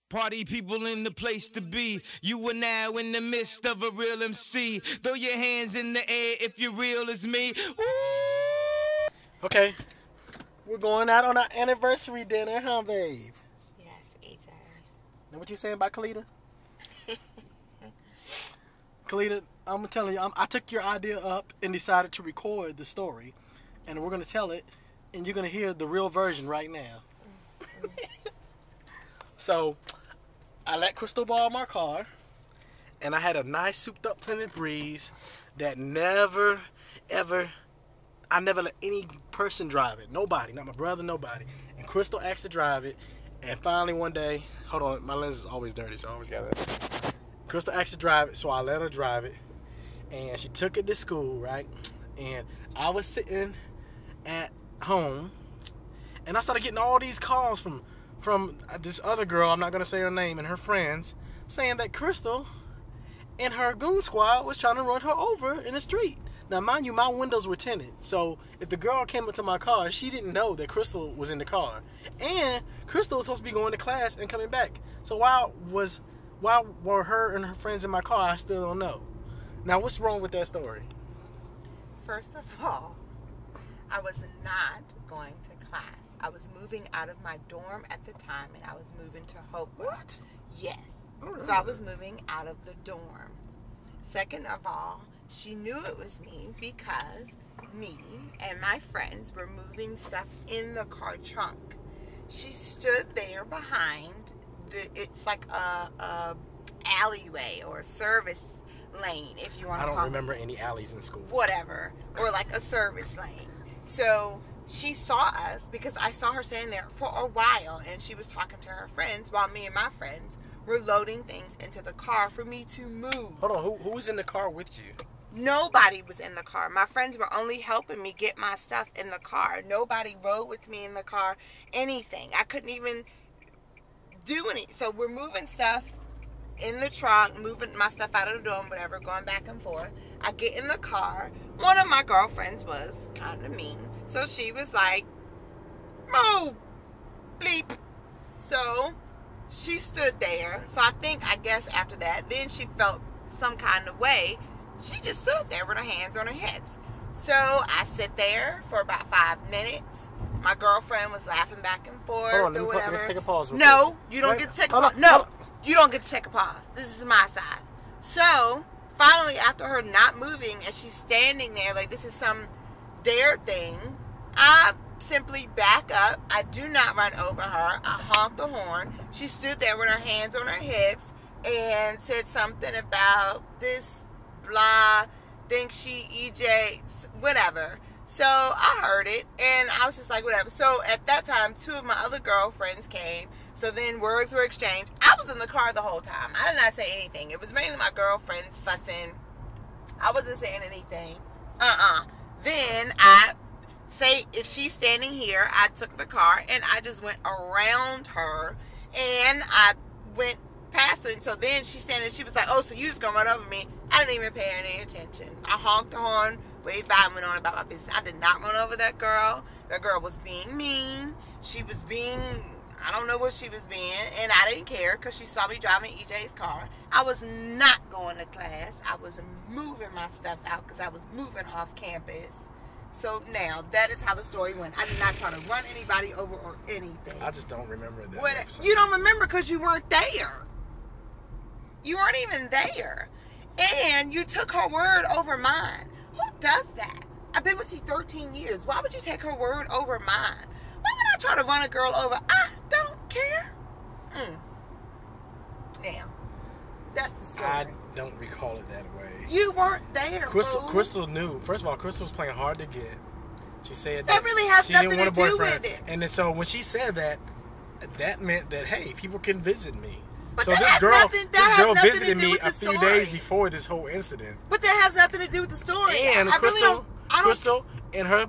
Party people in the place to be. You are now in the midst of a real MC. Throw your hands in the air if you're real as me. Ooh! Okay, we're going out on our anniversary dinner, huh, babe? Yes, AJ. Know what you saying about Kalita? Kalita, I'm telling you, I took your idea up and decided to record the story, and we're gonna tell it, and you're gonna hear the real version right now. So, I let Crystal borrow my car, and I had a nice souped-up Plymouth Breeze that never, ever, I never let any person drive it. Nobody, not my brother, nobody. And Crystal asked to drive it, and finally one day, hold on, my lens is always dirty, so I always got that. Crystal asked to drive it, so I let her drive it, and she took it to school, right? And I was sitting at home, and I started getting all these calls from this other girl, I'm not going to say her name, and her friends, saying that Crystal and her goon squad was trying to run her over in the street. Now, mind you, my windows were tinted, so if the girl came up to my car, she didn't know that Crystal was in the car. And Crystal was supposed to be going to class and coming back. So why were her and her friends in my car, I still don't know. Now, what's wrong with that story? First of all, I was not going to class. I was moving out of my dorm at the time, and I was moving to Hopewell. What? Yes. So I was moving out of the dorm. Second of all, she knew it was me because me and my friends were moving stuff in the car trunk. She stood there behind it's like a alleyway or a service lane, if you want to call it. I don't remember any alleys in school. Whatever. Or like a service lane. So she saw us because I saw her standing there for a while, and she was talking to her friends while me and my friends were loading things into the car for me to move. Hold on, who was in the car with you? Nobody was in the car. My friends were only helping me get my stuff in the car. Nobody rode with me in the car, anything. I couldn't even do anything. So we're moving stuff in the trunk, moving my stuff out of the dorm, whatever, going back and forth. I get in the car. One of my girlfriends was kind of mean. So she was like, move, bleep. So she stood there. So I guess after that, then she felt some kind of way. She just stood there with her hands on her hips. So I sit there for about 5 minutes. My girlfriend was laughing back and forth or whatever. Let me take a pause. No, you don't get to take a pause. No, you don't get to take a pause. This is my side. So finally, after her not moving and she's standing there like this is some dare thing, I simply back up. I do not run over her. I honk the horn. She stood there with her hands on her hips and said something about this blah, think she EJ, whatever. So I heard it and I was just like, whatever. So at that time, 2 of my other girlfriends came. So then words were exchanged. I was in the car the whole time. I did not say anything. It was mainly my girlfriends fussing. I wasn't saying anything. Then I say, if she's standing here, I took the car and I just went around her and I went past her. And so then she's standing, she was like, oh, so you just gonna run over me? I didn't even pay any attention. I honked the horn, waved by, and went on about my business. I did not run over that girl. That girl was being mean. She was being, I don't know what she was being, and I didn't care because she saw me driving EJ's car. I was not going to class. I was moving my stuff out because I was moving off campus. So now, that is how the story went. I did not try to run anybody over or anything. I just don't remember that. You don't remember because you weren't there. You weren't even there. And you took her word over mine. Who does that? I've been with you 13 years. Why would you take her word over mine? Why would I try to run a girl over? I don't care. Now, that's the story. I don't recall it that way. You weren't there, Crystal knew. First of all, Crystal was playing hard to get. She said that really has she nothing didn't want to a do boyfriend. with it. And then, so when she said that, that meant that, hey, people can visit me. But so that this has girl, nothing, this girl nothing visited to do me with the a few story. days before this whole incident. But that has nothing to do with the story. And Crystal Crystal and her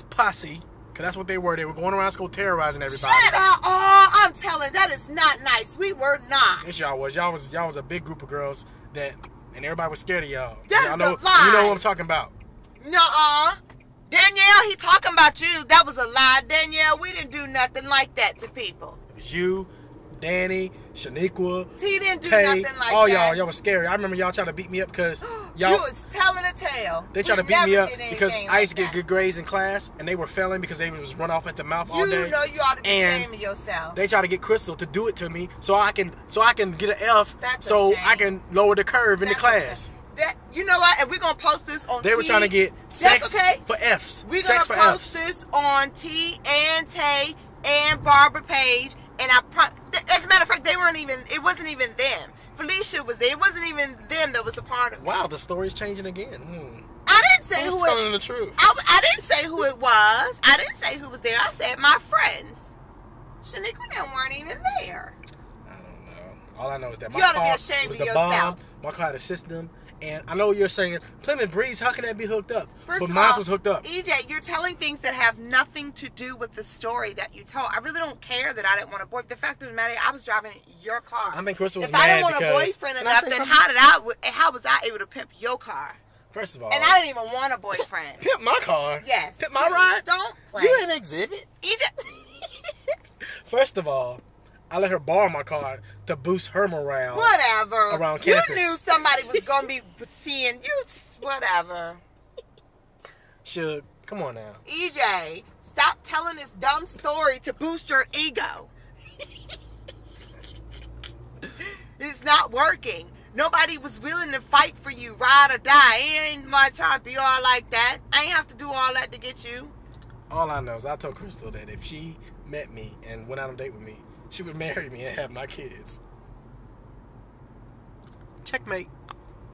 posse, because that's what they were going around school terrorizing everybody. Shut up! Oh, I'm telling, that is not nice. We were not. Yes, y'all was. Y'all was a big group of girls that, and everybody was scared of y'all. That's y'all know, a lie. You know what I'm talking about. Nuh-uh. Danielle, he talking about you. That was a lie. Danielle, we didn't do nothing like that to people. It was you, Danny, Shaniqua, He didn't do Tay, nothing like all that. y'all was scary. I remember y'all trying to beat me up because You y'all. was telling a tale. They tried to We beat me never up did because anything I used to like get good grades in class, and they were failing because they was run off at the mouth all You day. know you ought to be And ashamed of yourself. They try to get Crystal to do it to me so I can get an F, That's a so shame. I can lower the curve in the That's class. That, you know what? And we're gonna post this on. They were T. trying to get That's sex okay. for Fs. We're Sex gonna for post Fs. this on T and Tay and Barbara Page. And as a matter of fact, they weren't even. It wasn't even them. Felicia was there. It wasn't even them that was a part of it. Wow, the story's changing again. I didn't say Who's who telling it. the truth? I didn't say who it was. I didn't say who was there. I said my friends. Shaniqua and them weren't even there. I don't know. All I know is that my You ought to be car ashamed was of the yourself. bomb. My car had a system. And I know you're saying, Plymouth Breeze, how can that be hooked up? First But of mine all, was hooked up. EJ, you're telling things that have nothing to do with the story that you told. I really don't care that I didn't want a boyfriend. The fact of the matter, I was driving your car. I mean, Crystal was if I mad didn't want a because- boyfriend Can I enough, say then something? how was I able to pimp your car? First of all, And I didn't even want a boyfriend. pimp my car. Yes. Pimp my ride. Don't play. You ain't exhibit. EJ. First of all, I let her borrow my car to boost her morale. Whatever. Around you campus. knew somebody was gonna be seeing you. Whatever. Suge, come on now. EJ, stop telling this dumb story to boost your ego. It's not working. Nobody was willing to fight for you, ride or die. It ain't my trying to be all like that. I ain't have to do all that to get you. All I know is I told Crystal that if she met me and went out on a date with me, she would marry me and have my kids. Checkmate.